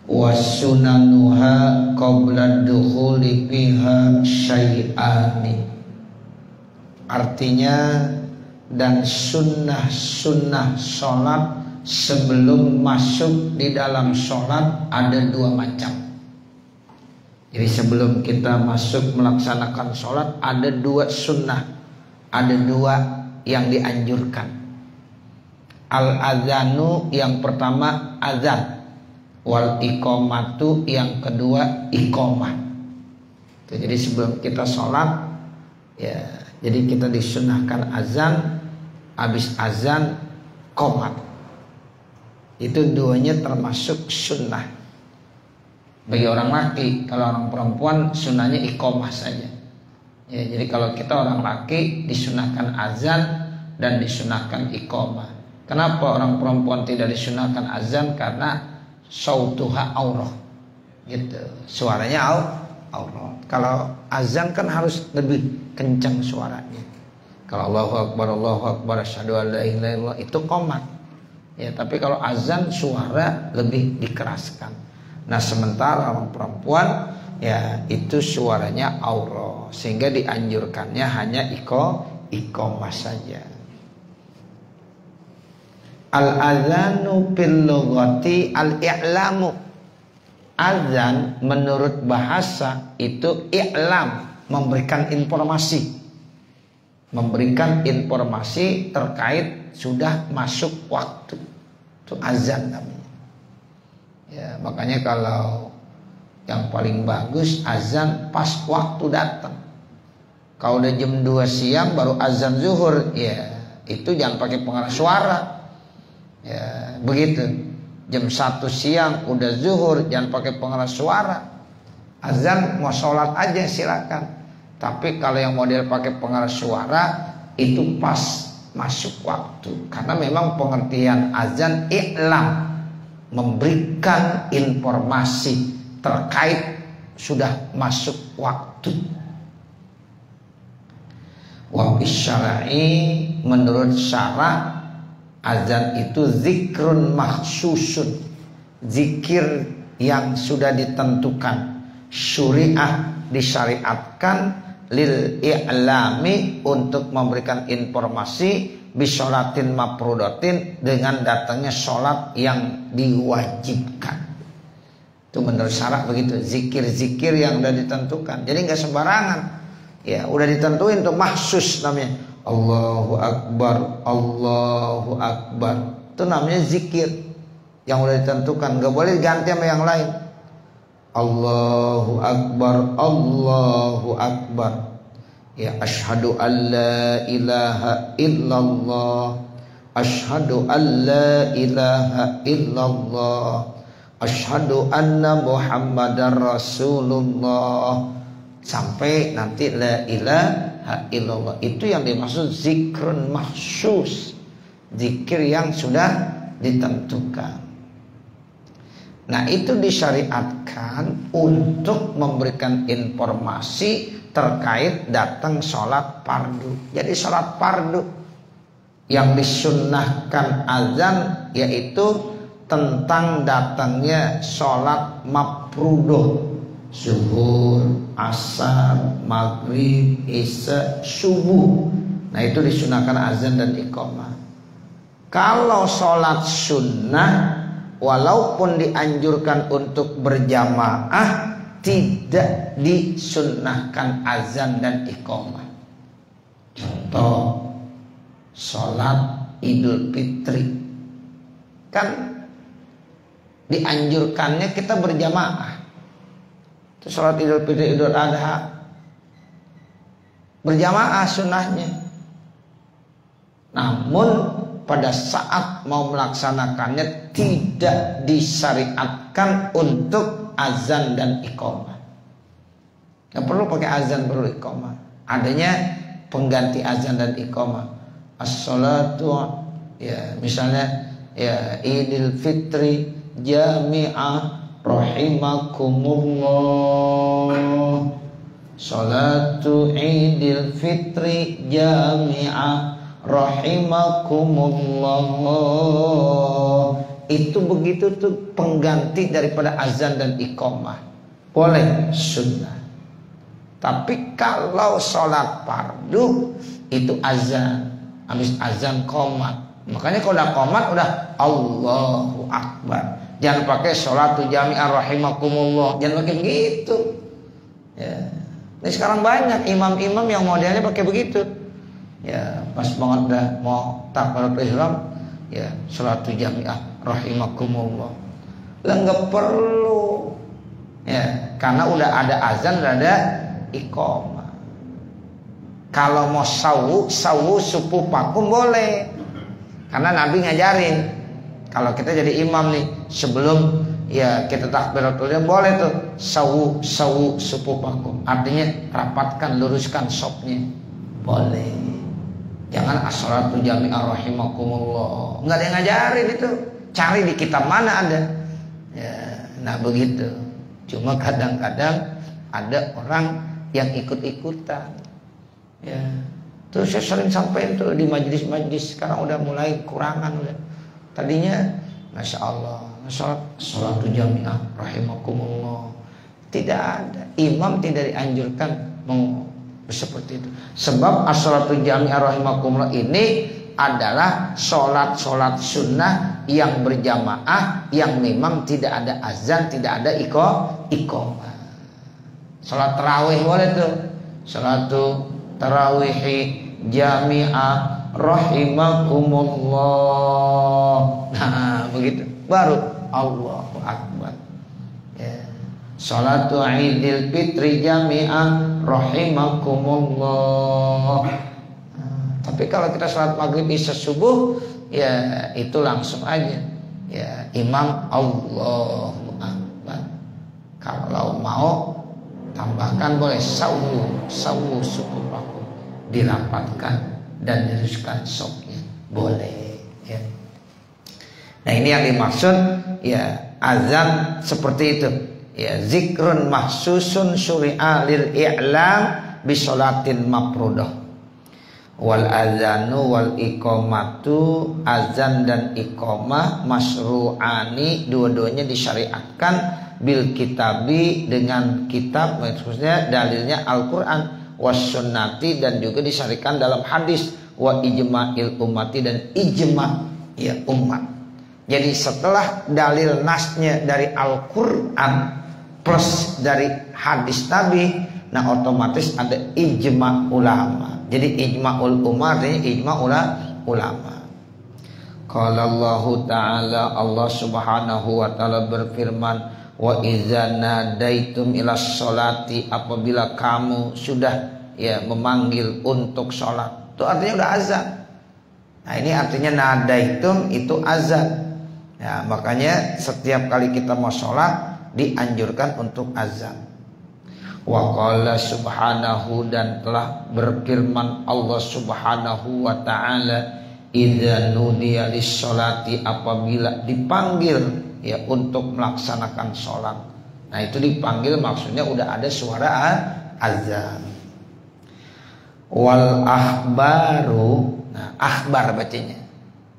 wasunanuha qabla dukhuli biha syai'ani. Artinya, dan sunnah-sunnah sholat sebelum masuk di dalam sholat ada dua macam. Jadi sebelum kita masuk melaksanakan sholat ada dua sunnah, ada dua yang dianjurkan. Al-adzanu yang pertama azan, wal iqamatu yang kedua iqamah. Jadi sebelum kita sholat, ya, jadi kita disunahkan azan, habis azan qomat. Itu duanya termasuk sunnah bagi orang laki. Kalau orang perempuan sunnahnya iqamah saja. Ya, jadi kalau kita orang laki disunahkan azan dan disunahkan iqamah. Kenapa orang perempuan tidak disunahkan azan? Karena sautuha aurah, gitu, suaranya aurah. Kalau azan kan harus lebih kencang suaranya. Kalau Allahu Akbar asyhadu an la ilaha illallah itu qomat. Ya, tapi kalau azan suara lebih dikeraskan. Nah, sementara orang perempuan ya itu suaranya aurah, sehingga dianjurkannya hanya iqamah saja. Al-adzanu fil lughati al-i'lamu. Azan menurut bahasa itu i'lam, memberikan informasi. Memberikan informasi terkait sudah masuk waktu. Itu azan namanya. Ya, makanya kalau yang paling bagus azan pas waktu datang. Kalau udah jam 2 siang baru azan zuhur, ya itu jangan pakai pengeras suara. Ya, begitu. Jam 1 siang udah zuhur, jangan pakai pengeras suara. Azan mau sholat aja silakan. Tapi kalau yang model pakai pengeras suara itu pas masuk waktu. Karena memang pengertian azan i'lam, memberikan informasi terkait sudah masuk waktu. Wa bisyara'i, menurut syara azan itu zikrun makhsusun, zikir yang sudah ditentukan, syuri'ah disyariatkan, lil i'lami untuk memberikan informasi, bisyolatin mafrudatin dengan datangnya sholat yang diwajibkan. Itu menurut syarak begitu, zikir-zikir yang sudah ditentukan. Jadi nggak sembarangan, ya udah ditentuin tuh mahsus namanya. Allahu Akbar, Allahu Akbar. Itu namanya zikir yang udah ditentukan, gak boleh diganti sama yang lain. Allahu Akbar, Allahu Akbar. Ya, asyhadu an la ilaha illallah, asyhadu an la ilaha illallah, asyhadu anna Muhammadar Rasulullah, sampai nanti la ilaha illallah. Itu yang dimaksud zikrun mahsus, zikir yang sudah ditentukan. Nah, itu disyariatkan untuk memberikan informasi terkait datang sholat fardu. Jadi sholat fardu yang disunnahkan azan yaitu tentang datangnya sholat mafruḍah, zuhur, asar, maghrib, isya, subuh. Nah, itu disunahkan azan dan iqamah. Kalau sholat sunnah, walaupun dianjurkan untuk berjamaah, tidak disunnahkan azan dan iqamah. Contoh, sholat Idul Fitri, kan dianjurkannya kita berjamaah. Itu sholat Idul Fitri, Idul Adha, berjamaah sunnahnya. Namun pada saat mau melaksanakannya tidak disyariatkan untuk azan dan iqamah. Gak perlu pakai azan, perlu iqamah. Adanya pengganti azan dan iqamah. As-salatu, ya misalnya ya Idul Fitri jami'ah rahimakumullah, salatu Idul Fitri jami'ah rahimakumullah, itu begitu tuh pengganti daripada azan dan iqamah. Boleh, sunnah. Tapi kalau sholat fardu itu azan. Habis azan qomat. Makanya kalau udah qomat udah Allahu Akbar. Jangan pakai sholatu jami'ah rahimakumullah. Jangan pakai begitu. Ya. Ini sekarang banyak imam-imam yang modelnya pakai begitu. Ya, pas banget dah mau takbiratul ihram, ya sholatu jami'ah rahimakumullah. Lah enggak perlu. Ya, karena udah ada azan, udah ada iqamah. Kalau mau sawu supu pakum boleh. Karena Nabi ngajarin. Kalau kita jadi imam nih, sebelum ya kita takbiratul ihram boleh tuh sawu supu pakum. Artinya rapatkan, luruskan sopnya. Boleh. Jangan as-sholatu jami'ah rahimakumullah. Enggak ada yang ngajarin itu. Cari di kitab mana ada. Ya, nah begitu. Cuma kadang-kadang ada orang yang ikut-ikutan. Ya. Terus saya sering sampaikan tuh di majlis-majlis. Sekarang udah mulai kurangan udah. Tadinya Masya Allah, sholatu jami'ah rahimakumullah. Tidak ada. Imam tidak dianjurkan seperti itu. Sebab as-sholatu jami'ah rahimakumullah ini adalah sholat sunnah yang berjamaah, yang memang tidak ada azan, tidak ada iqamah. Sholat tarawih boleh tuh. Sholatu tarawih jami'ah rahimakumullah. Nah begitu baru Allahu Akbar. Ya. Sholatu idil fitri jami'ah rahimakumullah. Tapi kalau kita sholat maghrib isya subuh, ya itu langsung aja. Ya imam Allahu Akbar. Kalau mau tambahkan boleh sawu suku paku, dirapatkan dan diluruskan sopnya boleh. Ya. Nah ini yang dimaksud ya azan seperti itu. Ya zikrun mahsusun syuri'a lil i'lam bisolatin mafrudah. Wal azanu wal iqamatu, azan dan iqamah masru'ani, dua-duanya disyariatkan bil kitabi, dengan kitab, maksudnya dalilnya Al-Quran, was sunnati, dan juga disyariatkan dalam hadis, wa ijma'il ummati, dan ijma' ya umat. Jadi setelah dalil nasnya dari Al-Quran plus dari hadis Nabi, nah otomatis ada ijma' ulama. Jadi ijma'ul ummah artinya ijma' ulama. Qala Allah Ta'ala, Allah Subhanahu wa Ta'ala berfirman, wa idza nadaitum ila sholati, apabila kamu sudah ya memanggil untuk sholat, itu artinya udah azan. Nah ini artinya nadaitum itu azan. Ya, makanya setiap kali kita mau sholat dianjurkan untuk azan. Wa qala subhanahu, dan telah berfirman Allah Subhanahu wa Ta'ala, idza nudiya lis-sholati, apabila dipanggil ya untuk melaksanakan sholat. Nah itu dipanggil maksudnya udah ada suara azan. Wal akhbaru, nah akhbar bacanya,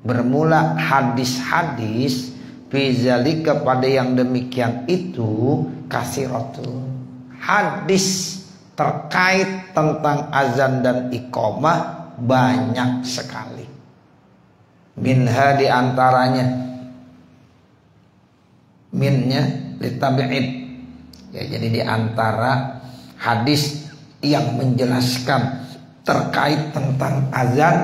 bermula hadis-hadis fizalika, pada yang demikian itu, kasiratun, hadis terkait tentang azan dan iqamah banyak sekali. Minha, diantaranya, minnya litabi'id ya, jadi diantara hadis yang menjelaskan terkait tentang azan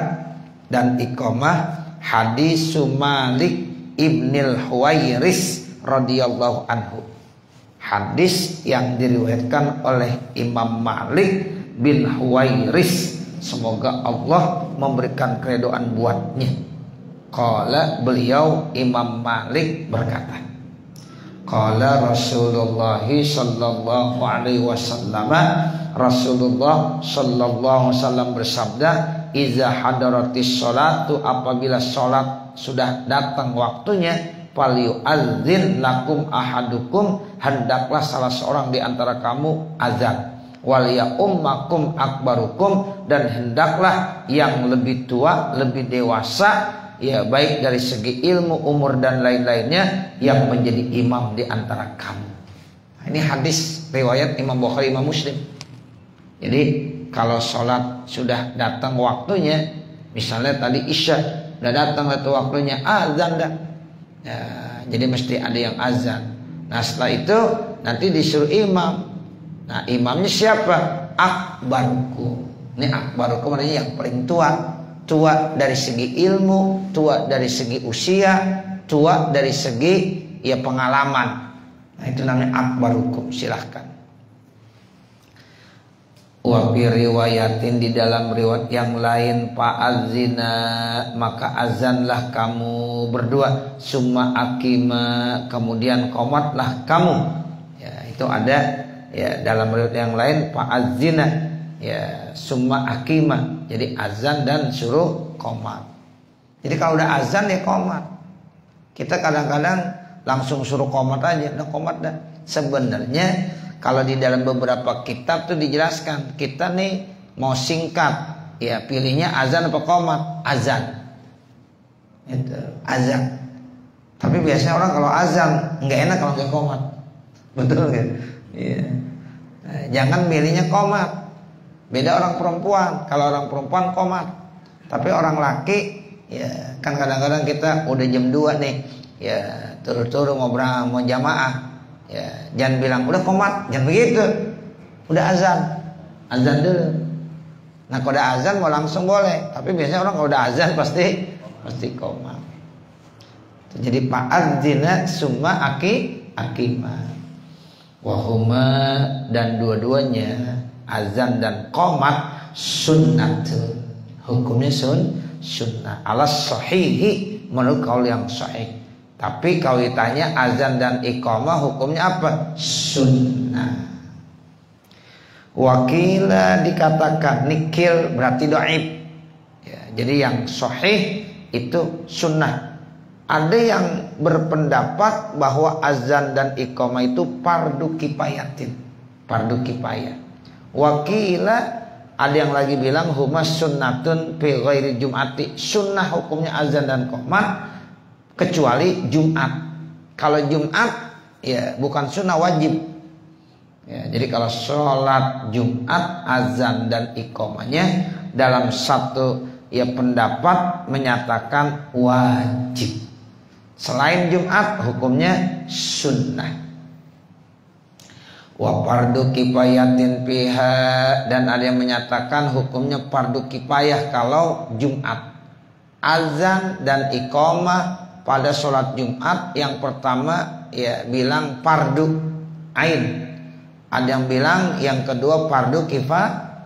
dan iqamah, hadis Malik ibnil Huwairis radhiyallahu anhu, hadis yang diriwayatkan oleh Imam Malik bin Huwairis, semoga Allah memberikan keridhaan buatnya. Qala, beliau Imam Malik berkata, qala Rasulullah sallallahu alaihi wasallam, Rasulullah sallallahu alaihi wasallam bersabda, iza hadaratis sholatu, apabila sholat sudah datang waktunya, falyu'adzin lakum ahadukum, hendaklah salah seorang di antara kamu azan, wal ya'ummakum akbarukum, dan hendaklah yang lebih tua, lebih dewasa ya baik dari segi ilmu, umur dan lain-lainnya yang menjadi imam di antara kamu. Nah, ini hadis riwayat Imam Bukhari, Imam Muslim. Jadi kalau sholat sudah datang waktunya, misalnya tadi Isya sudah datang waktunya, azan dah. Ya, jadi mesti ada yang azan. Nah setelah itu nanti disuruh imam. Nah imamnya siapa? Akbarukum. Ini akbarukum artinya yang paling tua. Tua dari segi ilmu, tua dari segi usia, tua dari segi ya pengalaman. Nah itu namanya akbarukum. Silahkan. Wa fi riwayatin, di dalam riwayat yang lain, fa'azina, maka azanlah kamu berdua, summa akima, kemudian qomatlah kamu. Ya, itu ada ya dalam riwayat yang lain, fa'azina, ya summa akima. Jadi azan dan suruh qomat. Jadi kalau udah azan ya qomat. Kita kadang-kadang langsung suruh qomat aja, udah qomat dah. Sebenarnya kalau di dalam beberapa kitab tuh dijelaskan, kita nih mau singkat, ya pilihnya azan apa qomat? Azan. Itu azan. Tapi biasanya orang kalau azan nggak enak kalau nggak qomat. Betul kan? Iya. Nah, jangan pilihnya qomat. Beda orang perempuan. Kalau orang perempuan qomat. Tapi orang laki, ya kan kadang-kadang kita udah jam 2 nih, ya turu-turu mau jamaah. Ya, jangan bilang udah qomat, jangan begitu. Udah azan dulu. Nah kalau udah azan mau langsung boleh, tapi biasanya orang kalau udah azan pasti qomat. Jadi fa'adzina summa akima. Wahuma, dan dua-duanya azan dan qomat sunnatun, hukumnya sunnah alas sahihi, menurut kaul yang sahih. Tapi kalau ditanya azan dan iqamah hukumnya apa? Sunnah. Wakila dikatakan nikil berarti dhaif. Ya, jadi yang sahih itu sunnah. Ada yang berpendapat bahwa azan dan iqamah itu fardu kifayatin, fardu kifayah. Wakila ada yang lagi bilang huma sunnatun fi ghairi jum'ati. Sunnah hukumnya azan dan iqamah kecuali Jumat. Kalau Jumat ya bukan sunnah, wajib. Ya, jadi kalau sholat Jumat azan dan iqamahnya dalam satu ya pendapat menyatakan wajib. Selain Jumat hukumnya sunnah. Wa fardu kifayatin fiha, dan ada yang menyatakan hukumnya fardu kifayah kalau Jumat. Azan dan iqamah pada sholat Jumat yang pertama ya bilang fardu ain, ada yang bilang yang kedua fardu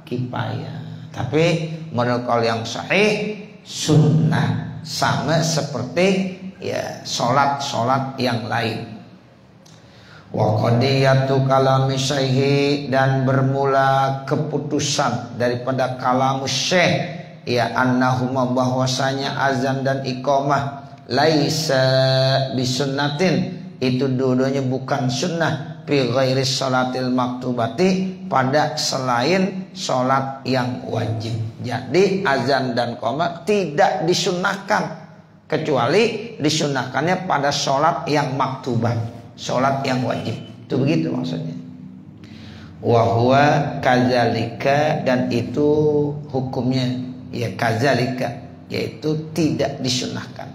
kifayah. Tapi menurut kaul yang sahih sunnah, sama seperti ya sholat yang lain. Wa qadiyatu kalami syaihi, dan bermula keputusan daripada kalamus syekh ya annahuma, bahwasanya azan dan iqamah laisa bisunnatin, itu dua-duanya bukan sunnah, fi ghairi sholatil maktubati, pada selain sholat yang wajib. Jadi azan dan qomat tidak disunnahkan, kecuali disunnahkannya pada sholat yang maktubah, sholat yang wajib. Itu begitu maksudnya. Wa huwa kadzalika, dan itu hukumnya ya kadzalika, yaitu tidak disunnahkan.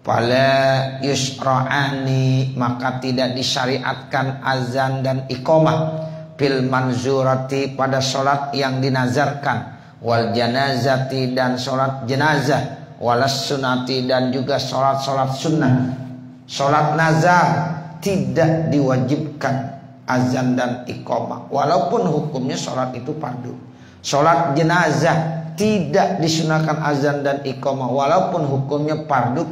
Fala yusra'ani, maka tidak disyariatkan azan dan iqamah fil manzurati, pada sholat yang dinazarkan, wal janazati, dan sholat jenazah, walas sunati, dan juga sholat sunnah. Sholat nazar tidak diwajibkan azan dan iqamah, walaupun hukumnya sholat itu fardu. Sholat jenazah tidak disunahkan azan dan iqamah, walaupun hukumnya fardu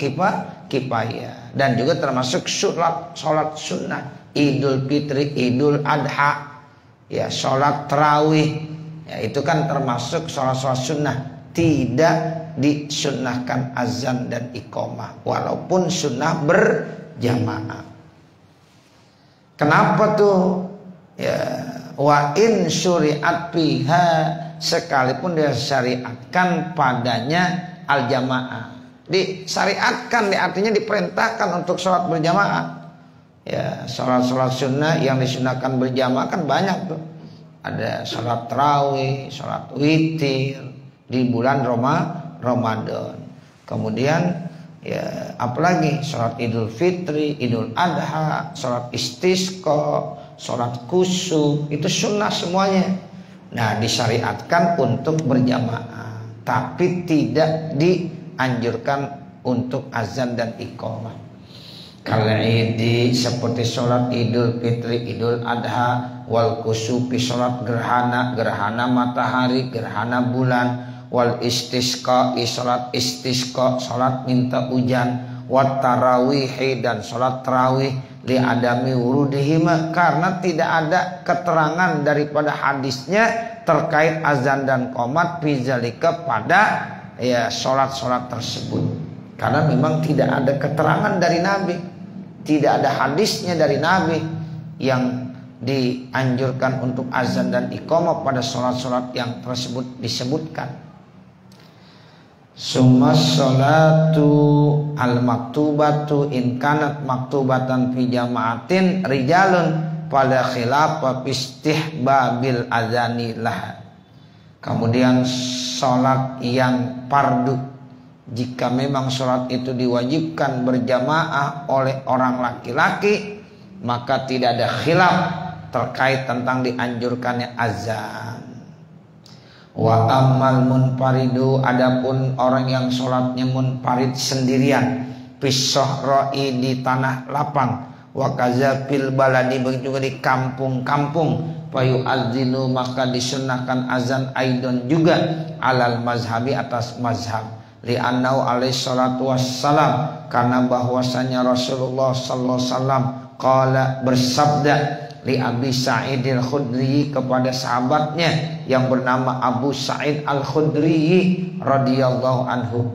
kifayah. Dan juga termasuk sholat sunnah, Idul Fitri, Idul Adha, ya sholat tarawih, ya itu kan termasuk sholat sunnah. Tidak disunnahkan azan dan iqamah, walaupun sunnah berjamaah. Kenapa tuh? Ya, wa in syuri'at fiha, sekalipun dia syariatkan padanya al jamaah. disyariatkan, artinya diperintahkan untuk sholat berjamaah. Ya, sholat sunnah yang disunahkan berjamaah kan banyak tuh. Ada sholat tarawih, sholat witir di bulan Ramadan. Kemudian ya apalagi sholat Idul Fitri, Idul Adha, sholat istisqa, sholat kusuf, itu sunnah semuanya. Nah, disyariatkan untuk berjamaah, tapi tidak dianjurkan untuk azan dan iqamah. Kalau idi seperti sholat Idul Fitri, Idul Adha, wal kusufi sholat gerhana matahari, gerhana bulan, wal istisqa sholat istisqa, sholat minta hujan, wat tarawih dan sholat tarawih li adami wurudihima, karena tidak ada keterangan daripada hadisnya terkait azan dan qomat bizalika pada ya sholat tersebut, karena memang tidak ada keterangan dari Nabi, tidak ada hadisnya dari Nabi yang dianjurkan untuk azan dan iqamah pada sholat yang tersebut disebutkan. Summa sholatu al-maktubatu in kanat maktubatan fi jama'atin rijalun pada khilafa istihbabil azani laha. Kemudian sholat yang fardu, jika memang sholat itu diwajibkan berjamaah oleh orang laki-laki, maka tidak ada khilaf terkait tentang dianjurkannya azan. Wa ammal munfaridu, adapun orang yang sholatnya munfarid sendirian, fisohra'i di tanah lapang, wa kazabil baladi, begitu juga di kampung-kampung, fayu azinu, maka disunahkan azan aidon juga alal mazhabi, atas mazhab, li'annau alaihi salatu wassalam, karena bahwasanya Rasulullah sallallahu alaihi wasallam qala, bersabda, li Abi Sa'id al-Khudri, kepada sahabatnya yang bernama Abu Sa'id al-Khudri radhiyallahu anhu.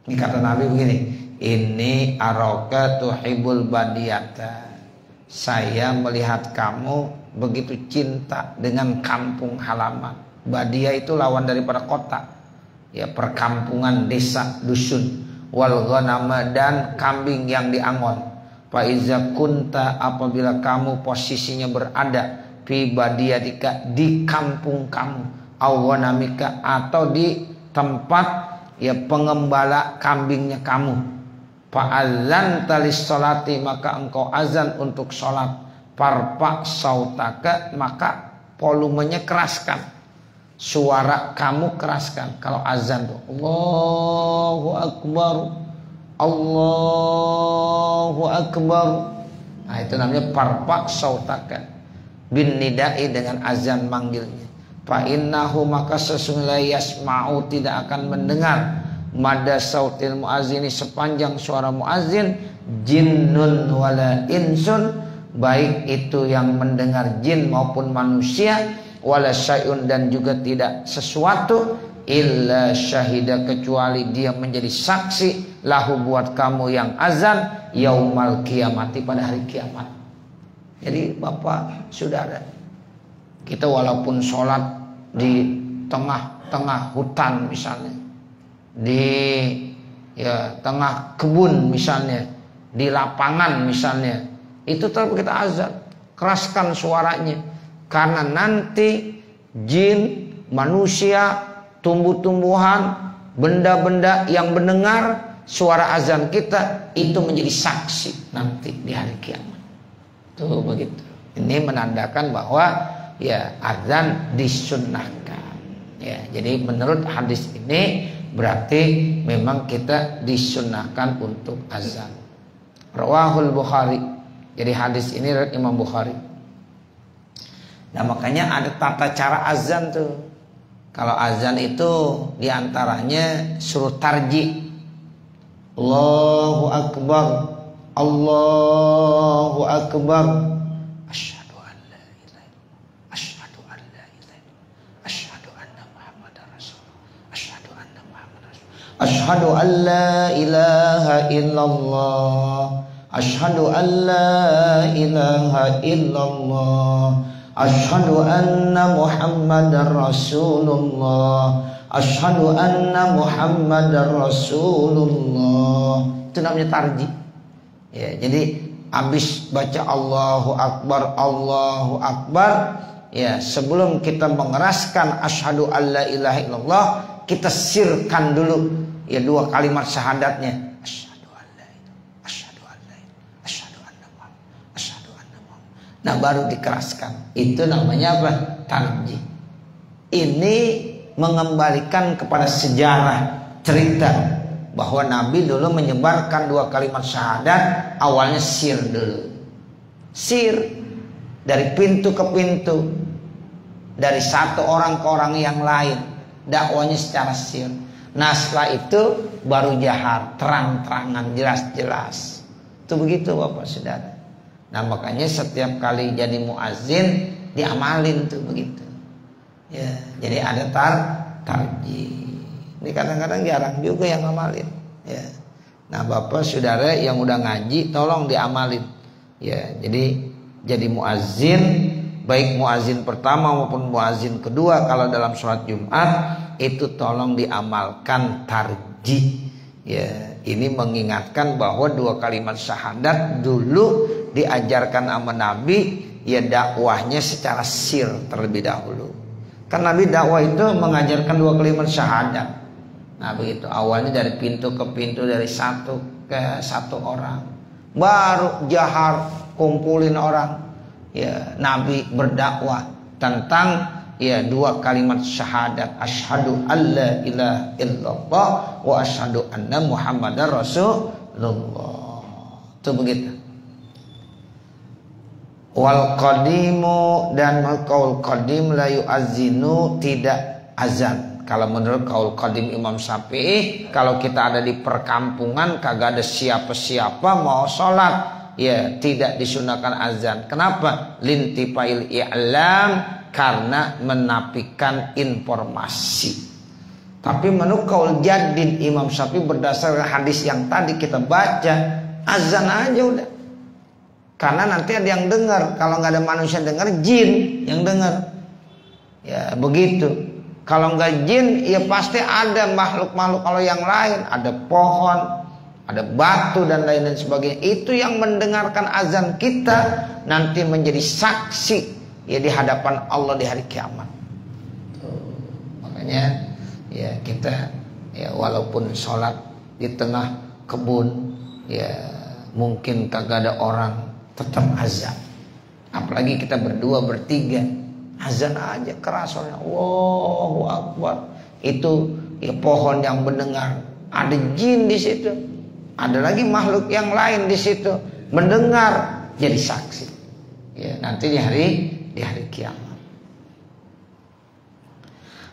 Ini kata Nabi begini, ini araka tuhibul badiyata, saya melihat kamu begitu cinta dengan kampung halaman. Badia itu lawan daripada kota, ya, perkampungan, desa, dusun. Wal ghanama, dan kambing yang diangon. Fa iza kunta, apabila kamu posisinya berada fi badiyadika, di kampung kamu, awanamika, atau di tempat ya pengembala kambingnya kamu, fa adzanta lis salati, maka engkau azan untuk salat, farfa sautaka, maka volumenya keraskan, suara kamu keraskan. Kalau azan tuh Allahu akbar, Allahu akbar, nah itu namanya farfa sautaka bin nidai, dengan azan manggilnya. Fa innahu, maka sesungguhnya yasma'u, tidak akan mendengar, mada sautil muazzini, sepanjang suara muazzin, jinnun wala insun, baik itu yang mendengar jin maupun manusia, wala syai'un, dan juga tidak sesuatu, illa syahida, kecuali dia menjadi saksi, lahu, buat kamu yang azan, yaumal kiamati, pada hari kiamat. Jadi Bapak Saudara, kita walaupun sholat di tengah-tengah hutan misalnya, di ya tengah kebun misalnya, di lapangan misalnya, itu tetap kita azan, keraskan suaranya, karena nanti jin, manusia, tumbuh-tumbuhan, benda-benda yang mendengar suara azan kita itu menjadi saksi nanti di hari kiamat. Tuh begitu. Ini menandakan bahwa ya azan disunnahkan. Ya, jadi menurut hadis ini berarti memang kita disunnahkan untuk azan. Rawahul Bukhari. Jadi hadis ini dari Imam Bukhari. Nah, makanya ada tata cara azan tuh. Kalau azan itu diantaranya suruh tarji, Allahu akbar, Allahu akbar, asyhadu an la ilaha illallah, asyhadu an la ilaha illallah, asyhadu anna Muhammadar Rasulullah, asyhadu anna Muhammadar Rasulullah, asyhadu an la ilaha illallah, asyhadu an la ilaha illallah, asyhadu anna Muhammadar Rasulullah, asyhadu anna Muhammadar Rasulullah. Itu namanya tarji. Ya, jadi habis baca Allahu Akbar, ya, sebelum kita mengeraskan asyhadu alla ilaha illallah, kita sirkan dulu ya dua kalimat syahadatnya. Nah, baru dikeraskan. Itu namanya apa? Tarji. Ini mengembalikan kepada sejarah cerita bahwa Nabi dulu menyebarkan dua kalimat syahadat. Awalnya sir dulu. Sir dari pintu ke pintu, dari satu orang ke orang yang lain. Dakwanya secara sir. Nah, setelah itu baru jahar, terang-terangan, jelas-jelas. Itu begitu Bapak Saudara. Nah, makanya setiap kali jadi muazin diamalin tuh begitu. Ya, jadi ada tarji. Ini kadang-kadang jarang juga yang ngamalin. Ya. Nah, Bapak Saudara yang udah ngaji, tolong diamalin. Ya, jadi muazin, baik muazin pertama maupun muazin kedua kalau dalam sholat Jumat itu tolong diamalkan tarji. Ya, ini mengingatkan bahwa dua kalimat syahadat dulu diajarkan sama Nabi, ya dakwahnya secara sir terlebih dahulu. Kan Nabi dakwah itu mengajarkan dua kalimat syahadat. Nah, begitu awalnya dari pintu ke pintu, dari satu ke satu orang. Baru jahar kumpulin orang. Ya, Nabi berdakwah tentang ya dua kalimat syahadat, asyhadu alla ilaha illallah wa asyhadu anna Muhammadar Rasulullah. Itu begitu. Wal qadimu, dan qaul qadim la yu'azzinu, tidak azan. Kalau menurut qaul qadim Imam Syafi'i, kalau kita ada di perkampungan kagak ada siapa-siapa mau sholat, ya tidak disunahkan azan. Kenapa? Lintifail i'lam, karena menafikan informasi. Tapi menurut qaul jadid Imam Syafi'i berdasarkan hadis yang tadi kita baca, azan aja udah. Karena nanti ada yang dengar. Kalau nggak ada manusia dengar, jin yang dengar. Ya begitu. Kalau nggak jin, ya pasti ada makhluk-makhluk kalau yang lain. Ada pohon, ada batu dan lain-lain sebagainya. Itu yang mendengarkan azan kita nanti menjadi saksi ya di hadapan Allah di hari kiamat. Tuh. Makanya ya kita ya walaupun sholat di tengah kebun, ya mungkin kagak ada orang, tetap azan. Apalagi kita berdua bertiga, azan aja keras soalnya. Allahu Akbar. Itu ya pohon yang mendengar, ada jin di situ, ada lagi makhluk yang lain di situ mendengar, jadi saksi. Ya nanti di hari kiamat.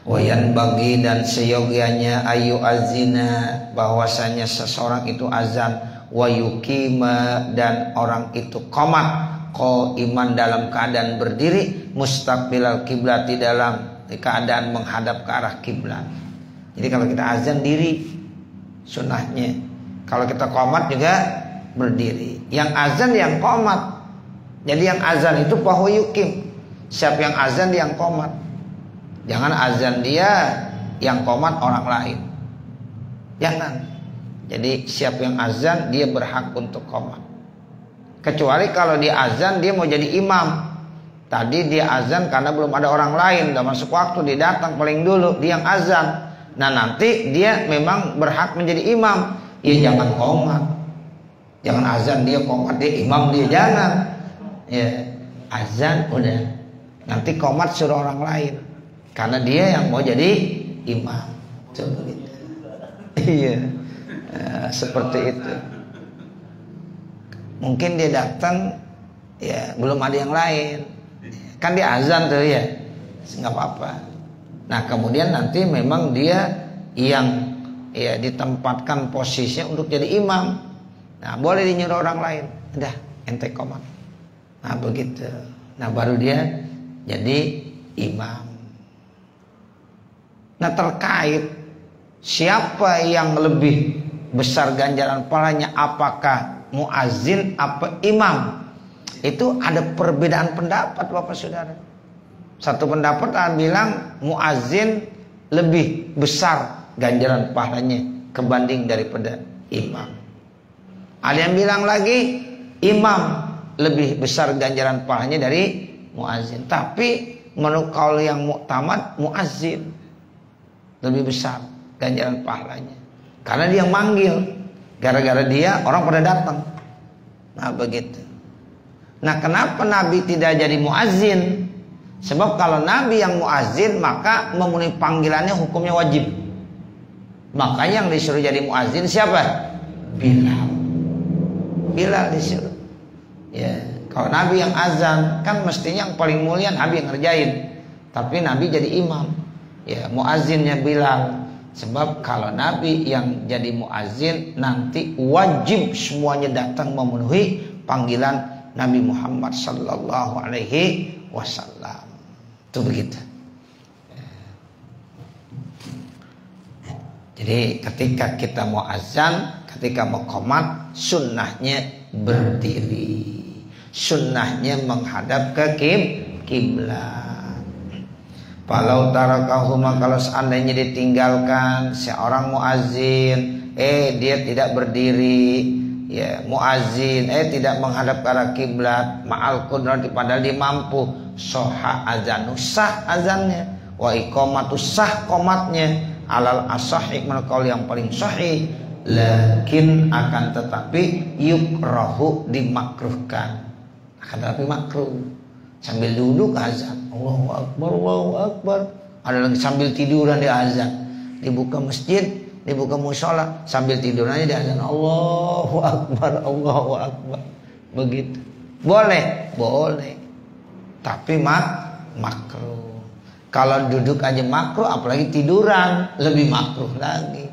Wayan bagi, dan seyogianya ayu azina, bahwasanya seseorang itu azan, wayukima, dan orang itu qomat, iman dalam keadaan berdiri, mustaqbilal kiblat, dalam keadaan menghadap ke arah kiblat. Jadi kalau kita azan diri sunnahnya, kalau kita qomat juga berdiri. Yang azan yang qomat. Jadi yang azan itu fahu yukim. Siapa yang azan dia yang qomat. Jangan azan dia yang qomat orang lain. Jangan. Jadi siapa yang azan dia berhak untuk qomat. Kecuali kalau dia azan dia mau jadi imam. Tadi dia azan karena belum ada orang lain, udah masuk waktu, dia datang paling dulu, dia yang azan. Nah nanti dia memang berhak menjadi imam. Ya jangan qomat. Jangan azan dia qomat, dia imam, dia jangan. Ya azan udah. Nanti qomat suruh orang lain. Karena dia yang mau jadi imam. Coba gitu. Iya. Seperti itu. Mungkin dia datang ya belum ada yang lain, kan dia azan tuh ya, nggak apa-apa. Nah kemudian nanti memang dia yang ya ditempatkan posisinya untuk jadi imam. Nah boleh dinyuruh orang lain, udah ente qomat. Nah begitu. Nah baru dia jadi imam. Nah terkait siapa yang lebih besar ganjaran pahalanya, apakah muazin apa imam, itu ada perbedaan pendapat Bapak Saudara. Satu pendapat bilang muazin lebih besar ganjaran pahalanya kebanding daripada imam. Ada yang bilang lagi imam lebih besar ganjaran pahalanya dari muazin. Tapi menurut kaul yang muktamad, muazin lebih besar ganjaran pahalanya. Karena dia yang manggil. Gara-gara dia orang pada datang. Nah begitu. Nah kenapa Nabi tidak jadi muazin? Sebab kalau Nabi yang muazin maka memenuhi panggilannya hukumnya wajib. Makanya yang disuruh jadi muazin siapa? Bilal. Bilal disuruh. Ya, kalau Nabi yang azan kan mestinya yang paling mulia Nabi yang ngerjain. Tapi Nabi jadi imam. Ya, muazinnya Bilal. Sebab kalau Nabi yang jadi muazin nanti wajib semuanya datang memenuhi panggilan Nabi Muhammad sallallahu alaihi wasallam. Itu begitu. Jadi ketika kita mau azan, ketika mau qomat, sunnahnya berdiri. Sunnahnya menghadap ke kiblat. Falau tarakahuma, kalau seandainya ditinggalkan seorang muazin, dia tidak berdiri, ya muazin, tidak menghadap ke arah kiblat, ma'al qudrati padahal dia mampu, soha azanu sah azannya, wa iqamatu sah qomatnya, alal asahih menurut kaul yang paling sahih, lakin akan tetapi yukrahu dimakruhkan, akan tetapi makruh. Sambil duduk azan, Allahu Akbar, Allahu Akbar. Ada lagi sambil tiduran di azan. Dibuka masjid, dibuka musola, sambil tidurannya di azan, Allahu Akbar, Allahu Akbar. Begitu. Boleh, boleh. Tapi makruh. Kalau duduk aja makruh, apalagi tiduran lebih makruh lagi.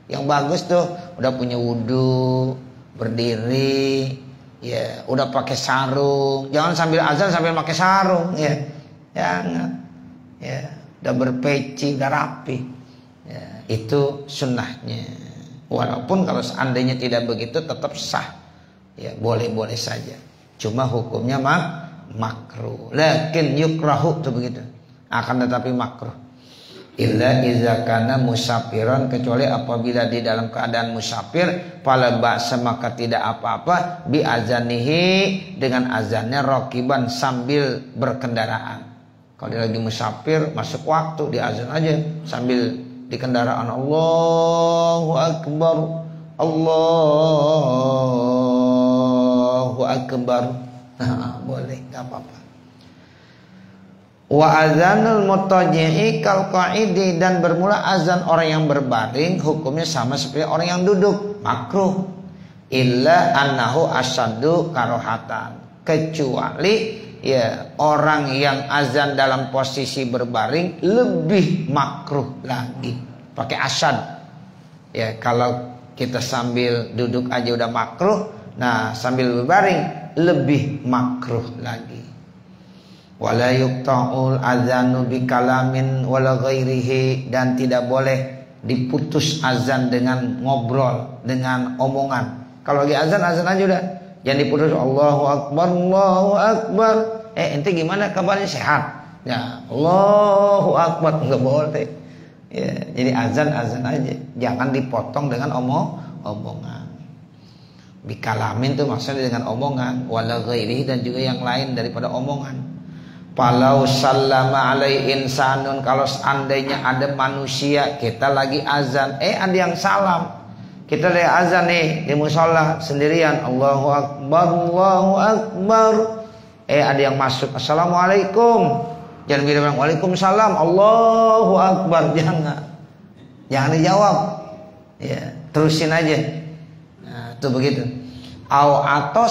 Yang bagus tuh udah punya wudu, berdiri, ya udah pakai sarung. Jangan sambil azan sambil pakai sarung, ya jangan. Ya udah berpeci, udah rapi, ya, itu sunnahnya. Walaupun kalau seandainya tidak begitu tetap sah, ya boleh-boleh saja. Cuma hukumnya makruh. Lakin yukrahu itu begitu. Akan tetapi makruh. Illa iza kana musafiran, kecuali apabila di dalam keadaan musafir, fala ba'sa maka tidak apa-apa bi azanihi dengan azannya rakiban sambil berkendaraan. Kalau dia lagi musafir masuk waktu di azan aja sambil di kendaraan, Allahu Akbar, Allahu Akbar. Nah, boleh, enggak apa-apa. Wa azanul mutaji'i kal qa'idi, dan bermula azan orang yang berbaring hukumnya sama seperti orang yang duduk, makruh. Illa annahu asaddu karohatan, kecuali ya orang yang azan dalam posisi berbaring lebih makruh lagi, pakai asad. Ya kalau kita sambil duduk aja udah makruh, nah sambil berbaring lebih makruh lagi. Wala yuqta'ul adzanu bikalamin wala ghairihi, dan tidak boleh diputus azan dengan ngobrol, dengan omongan. Kalau lagi azan aja udah, jangan diputus Allahu Akbar, Allahu Akbar. Ente gimana kabarnya, sehat? Ya, Allahu Akbar, enggak boleh. Ya, jadi azan aja, jangan dipotong dengan omongan. Bikalamin itu maksudnya dengan omongan, wala ghairihi, dan juga yang lain daripada omongan. Falau sallama alai insanun, kalau seandainya ada manusia, kita lagi azan, ada yang salam, kita lagi azan nih di musola sendirian, Allahu Akbar, Allahu Akbar, ada yang masuk, Assalamualaikum, jangan bilang Waalaikumsalam, Allahu Akbar, jangan dijawab, ya terusin aja. Nah, itu begitu. Atau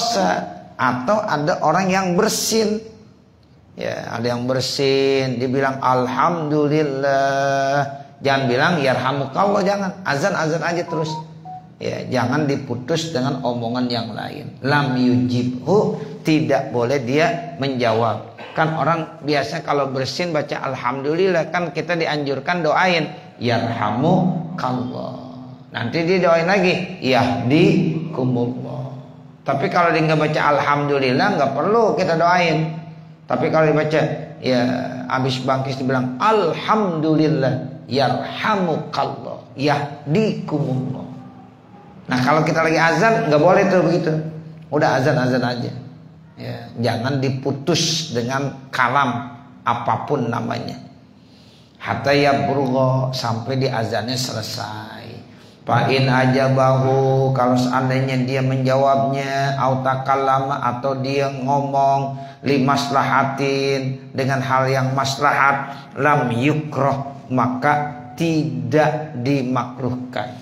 ada orang yang bersin. Ya, ada yang bersin, dibilang alhamdulillah. Jangan bilang yarhamukallah, jangan. Azan aja terus. Ya, jangan diputus dengan omongan yang lain. Lam yujibhu, tidak boleh dia menjawab. Kan orang biasa kalau bersin baca alhamdulillah, kan kita dianjurkan doain yarhamukallah. Nanti dia doain lagi yahdikumullah. Tapi kalau dia nggak baca alhamdulillah, nggak perlu kita doain. Tapi kalau dibaca ya habis bangkis dibilang alhamdulillah, yarhamukallah, yahdikumullah. Nah kalau kita lagi azan nggak boleh tuh begitu. Udah azan aja. Ya, jangan diputus dengan kalam apapun namanya. Hatta yabrugha, sampai di azannya selesai. Fa'in ajabahu, kalau seandainya dia menjawabnya, au takallama, atau dia ngomong limaslahatin, dengan hal yang maslahat, lam yukrah, maka tidak dimakruhkan.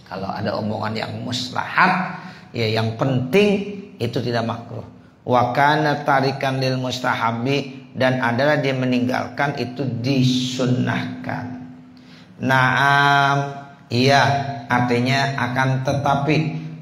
Kalau ada omongan yang maslahat, ya yang penting, itu tidak makruh. Wa kana tarikan lil mustahabi, dan adalah dia meninggalkan itu disunnahkan. Naam, iya, artinya akan tetapi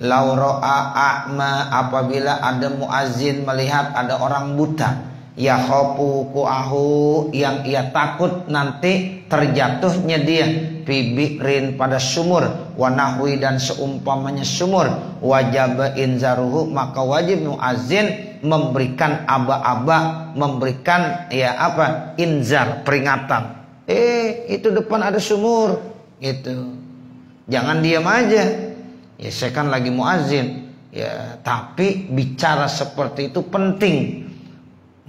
lau ra'a a'ma, apabila ada muazzin melihat ada orang buta, ya khafu ku'ahu, yang ia takut nanti terjatuhnya dia, bibirin pada sumur, wa nahwi, dan seumpamanya sumur, wajib inzaruhu, maka wajib muazzin memberikan aba-aba, memberikan ya apa, inzar, peringatan. Itu depan ada sumur, gitu. Jangan diam aja. Ya saya kan lagi muazzin. Ya, tapi bicara seperti itu penting.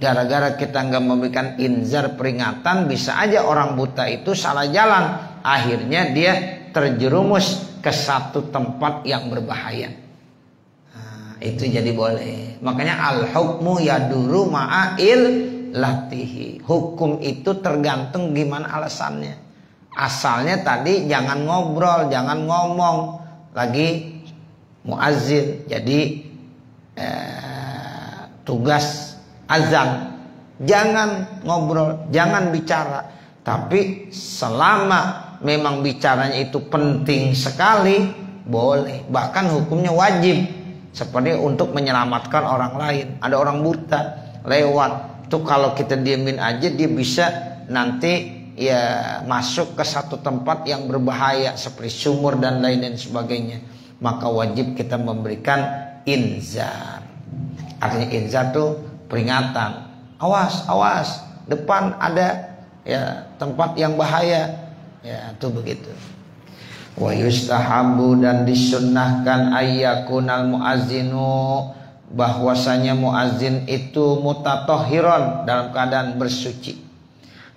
Gara-gara kita nggak memberikan inzar, peringatan, bisa aja orang buta itu salah jalan. Akhirnya dia terjerumus ke satu tempat yang berbahaya. Nah, itu jadi boleh. Makanya al-hukmu yaduru ma'il latihi. Hukum itu tergantung gimana alasannya. Asalnya tadi jangan ngobrol, jangan ngomong, lagi muazzin. Jadi tugas azan, jangan ngobrol, jangan bicara. Tapi selama memang bicaranya itu penting sekali, boleh. Bahkan hukumnya wajib. Seperti untuk menyelamatkan orang lain. Ada orang buta lewat, tuh kalau kita diemin aja, dia bisa nanti ya masuk ke satu tempat yang berbahaya seperti sumur dan lain sebagainya. Maka wajib kita memberikan inzar. Artinya inzar tuh peringatan. Awas, awas, depan ada ya tempat yang bahaya. Ya, tuh begitu. Wa yustahabu, dan disunnahkan ayyakunal muazzinu, bahwasanya muazzin itu mutatahhiron, dalam keadaan bersuci.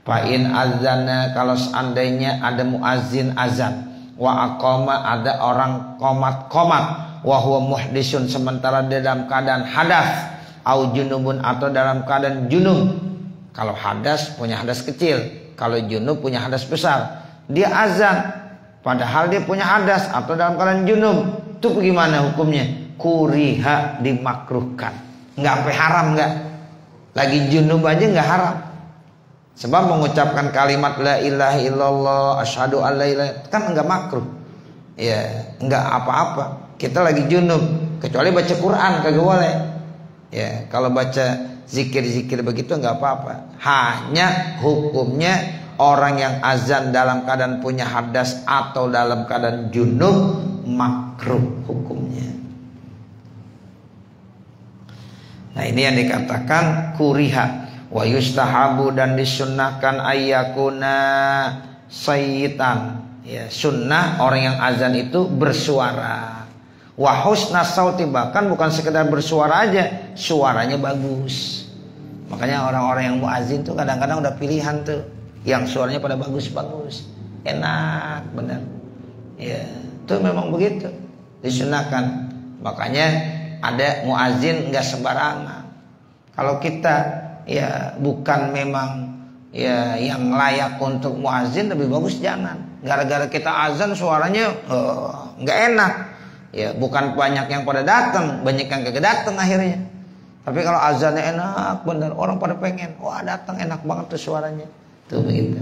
Fa'in azana, kalau seandainya ada muazzin azan, wa aqama, ada orang qomat, wa huwa muhdisun, sementara dia dalam keadaan hadas, au junubun, atau dalam keadaan junub. Kalau hadas punya hadas kecil, kalau junub punya hadas besar. Dia azan padahal dia punya hadas atau dalam keadaan junub, itu bagaimana hukumnya? Kuriha, dimakruhkan. Enggak sampai haram, enggak. Lagi junub aja enggak haram. Sebab mengucapkan kalimat la ilaha illallah, asyhadu an la ilaha, kan enggak makruh. Ya, enggak apa-apa. Kita lagi junub, kecuali baca Quran kagak boleh. Ya, kalau baca zikir-zikir begitu enggak apa-apa. Hanya hukumnya orang yang azan dalam keadaan punya hadas atau dalam keadaan junub, makruh hukumnya. Nah, ini yang dikatakan kuriha. Wa yustahabu, dan disunnahkan ayyakuna sayyitan. Ya, sunnah orang yang azan itu bersuara. Wa husna sauti, bahkan bukan sekedar bersuara aja, suaranya bagus. Makanya orang-orang yang muazin tuh kadang-kadang udah pilihan tuh, yang suaranya pada bagus-bagus, enak benar. Ya, itu memang begitu, disunahkan. Makanya ada muazin nggak sembarangan. Kalau kita ya bukan memang ya yang layak untuk muazin, lebih bagus jangan. Gara-gara kita azan suaranya nggak enak, ya bukan banyak yang pada datang, banyak yang kagak datang akhirnya. Tapi kalau azannya enak benar, orang pada pengen, wah datang, enak banget tuh suaranya. Tuh begitu.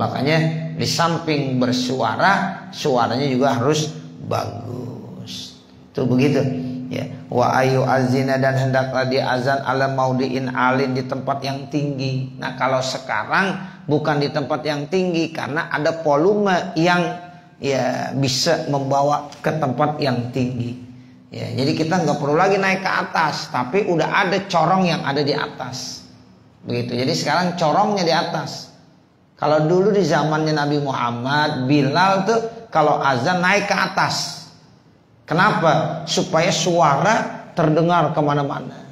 Makanya di samping bersuara, suaranya juga harus bagus. Tuh begitu. Ya. Wa ayu azina, dan hendaklah dia azan ala maudiin alin, di tempat yang tinggi. Nah, kalau sekarang bukan di tempat yang tinggi karena ada volume yang ya bisa membawa ke tempat yang tinggi. Ya, jadi kita nggak perlu lagi naik ke atas, tapi udah ada corong yang ada di atas. Begitu. Jadi sekarang corongnya di atas. Kalau dulu di zamannya Nabi Muhammad, Bilal tuh kalau azan naik ke atas. Kenapa? Supaya suara terdengar kemana-mana.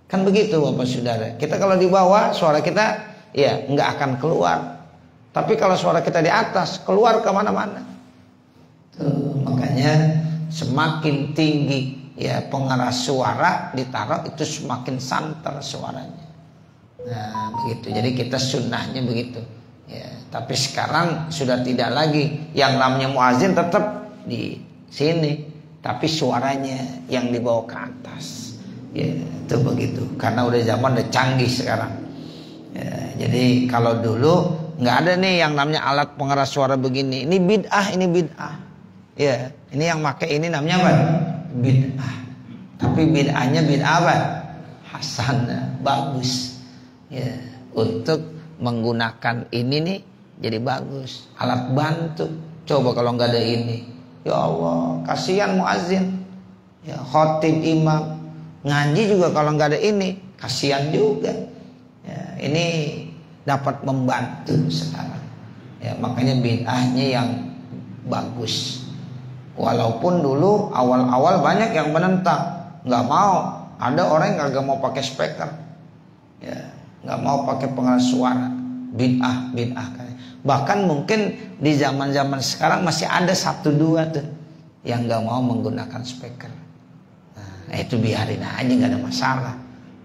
Kan begitu Bapak Saudara. Kita kalau di bawah suara kita ya nggak akan keluar. Tapi kalau suara kita di atas keluar kemana-mana. Tuh, makanya semakin tinggi ya pengeras suara ditaruh itu semakin santer suaranya. Nah begitu. Jadi kita sunnahnya begitu. Ya, tapi sekarang sudah tidak lagi. Yang namanya muazin tetap di sini, tapi suaranya yang dibawa ke atas. Ya, itu begitu. Karena udah zaman udah canggih sekarang. Ya, jadi kalau dulu nggak ada nih yang namanya alat pengeras suara begini. Ini bid'ah, ini bid'ah. Ya, ini yang pakai ini namanya apa? Bid'ah. Tapi bid'ahnya bid'ah apa? Hasanah, bagus. Ya, untuk menggunakan ini nih jadi bagus, alat bantu. Coba kalau nggak ada ini, ya Allah, kasihan muazin, ya khotib imam ngaji juga kalau nggak ada ini, kasihan juga. Ya, ini dapat membantu sekarang. Ya, makanya bid'ahnya yang bagus. Walaupun dulu awal-awal banyak yang menentang, nggak mau. Ada orang yang nggak mau pakai speaker. Ya, nggak mau pakai pengeras suara, bid'ah. Bahkan mungkin di zaman-zaman sekarang masih ada 1-2 tuh yang nggak mau menggunakan speaker. Nah itu biarin aja, nggak ada masalah.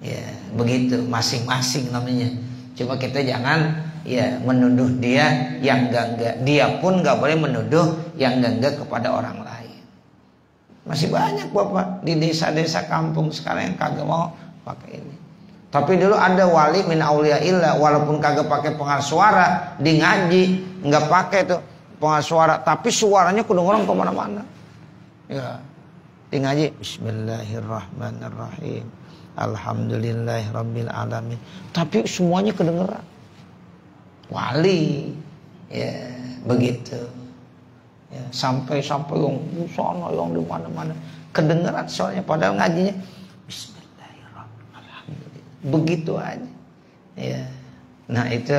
Ya begitu, masing-masing namanya. Cuma kita jangan ya menuduh dia yang enggak. Dia pun nggak boleh menuduh yang enggak kepada orang lain. Masih banyak Bapak di desa-desa kampung sekarang yang kagak mau pakai ini. Tapi dulu ada wali min auliyaillah, walaupun kagak pakai pengeras suara, di ngaji nggak pakai tuh pengeras suara, tapi suaranya kedengeran kemana-mana. Ya, di ngaji Bismillahirrahmanirrahim, Alhamdulillahirabbil alamin, tapi semuanya kedengeran. Wali, ya begitu. Ya, sampai yang di sana, yang di mana-mana kedengeran soalnya, padahal ngajinya begitu aja. Ya. Nah itu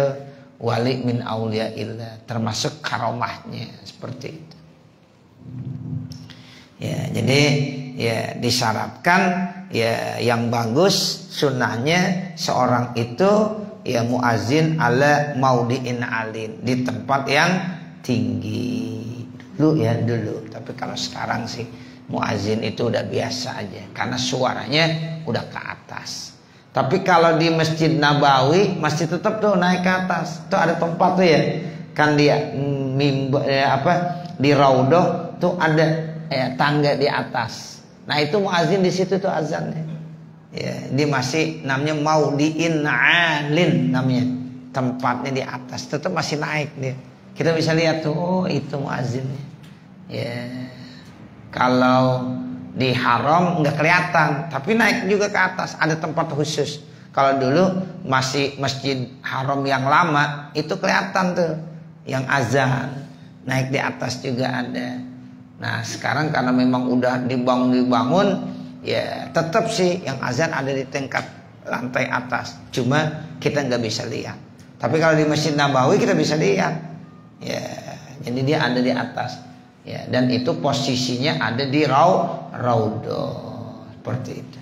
wali min auliyaillah, termasuk karomahnya seperti itu. Ya, jadi ya disyaratkan ya yang bagus sunnahnya seorang itu ya muazin ala maudiin alin, di tempat yang tinggi. Dulu ya dulu, tapi kalau sekarang sih muazin itu udah biasa aja karena suaranya udah ke atas. Tapi kalau di Masjid Nabawi masih tetap tuh naik ke atas. Tuh ada tempat tuh ya. Kan dia di Raudhah tuh ada ya, tangga di atas. Nah itu muazin di situ tuh azannya. Ya, dia masih namanya maudiin alin namanya. Tempatnya di atas, tetap masih naik dia. Kita bisa lihat tuh, oh itu muazinnya. Ya. Kalau di haram nggak kelihatan, tapi naik juga ke atas, ada tempat khusus. Kalau dulu masih masjid haram yang lama itu kelihatan tuh yang azan naik di atas juga ada. Nah sekarang karena memang udah dibangun ya tetap sih yang azan ada di tingkat lantai atas, cuma kita nggak bisa lihat. Tapi kalau di Masjid Nabawi kita bisa lihat ya, jadi dia ada di atas. Ya, dan itu posisinya ada di Raudhah seperti itu.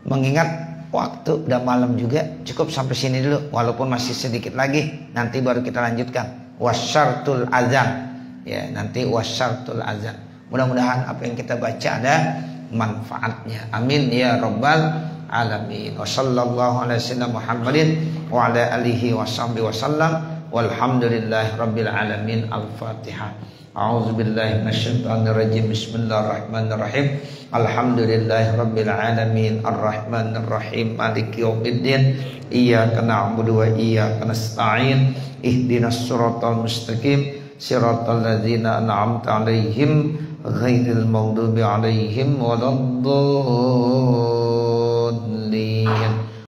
Mengingat waktu udah malam juga, cukup sampai sini dulu. Walaupun masih sedikit lagi, nanti baru kita lanjutkan. Wasyartul azan. Ya, nanti wasyartul azan. Mudah-mudahan apa yang kita baca ada manfaatnya. Amin ya rabbal alamin. Wassallallahu ala sayyidina Muhammadin wa ala alihi washabbihi wasallam. Walhamdulillahi rabbil alamin. Al-Fatihah. A'udzubillahi minasyaitonirrajim. Bismillahirrahmanirrahim. Alhamdulillahirabbil alamin arrahmanirrahim maliki yaumiddin. Iyyaka na'budu wa iyyaka nasta'in. Ihdinas siratal mustaqim siratal ladzina an'amta 'alaihim ghairil maghdubi 'alaihim waladdallin.